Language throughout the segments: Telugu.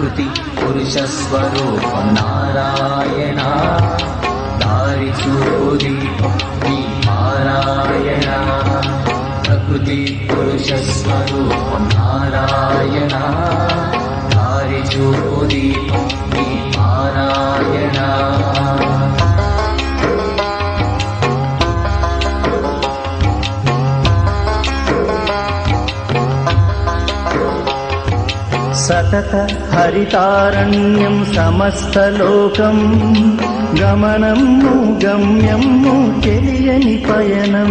ప్రకృతి పురుష స్వరూపం నారాయణ దారి చూపు దీపం నీ పారాయణ ప్రకృతి పురుష స్వరూపం నారాయణ దారి చూపు దీపం నీ పారాయణ సతత హరితారణ్యం సమస్తలోకం గమనము గమ్యము తెలియని పయనం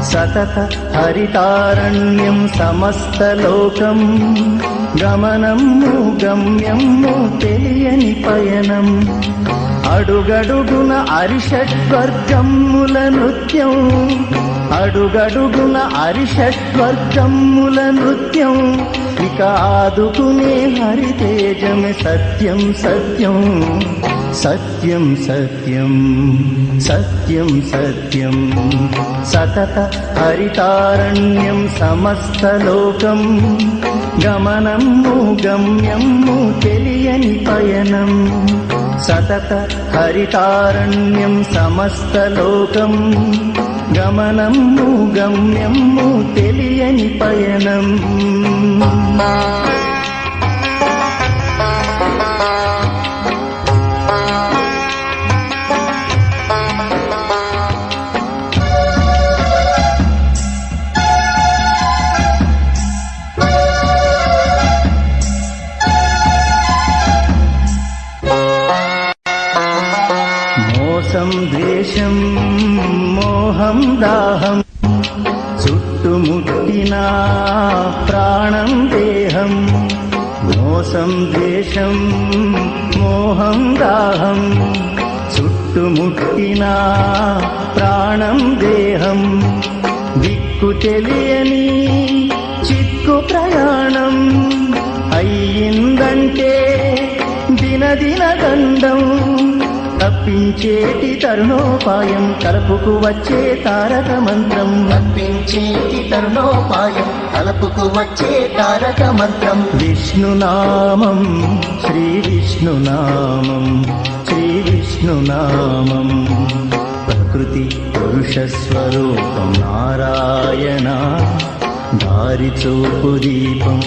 సతత హరితారణ్యం సమస్తలోకం గమనము గమ్యము తెలియని పయనం అడుగడుగున అరిషడ్వర్గముల నృత్యం అడుగడుగున అరిషడ్వర్గముల నృత్యం ఇక ఆదుకునే హరితేజమే సత్యం సత్యం సత్యం సత్యం సత్యం సత్యం సతత హరితారణ్యం సమస్తలోకం గమనము గమ్యము తెలియని పయనం సతత హరితారణ్యం సమస్తలోకం గమనము గమ్యము తెలియని పయనం మోసం ద్వేషం మోహం దాహం చుట్టుముట్టిన ప్రాణం దేహం మోసం ద్వేషం మోహం దాహం చుట్టుముట్టిన ప్రాణం దేహం దిక్కు తెలియని చిక్కు ప్రయాణం అయ్యిందంటే దినదిన గండం తప్పించేటి తరుణోపాయం కలుపుకు వచ్చే తారక మంత్రం తప్పించేటి తరుణోపాయం కలుపుకు వచ్చే తారక మంత్రం విష్ణునామం శ్రీ విష్ణునామం శ్రీ విష్ణునామం ప్రకృతి పురుష స్వరూపం నారాయణ దారి చూపు దీపం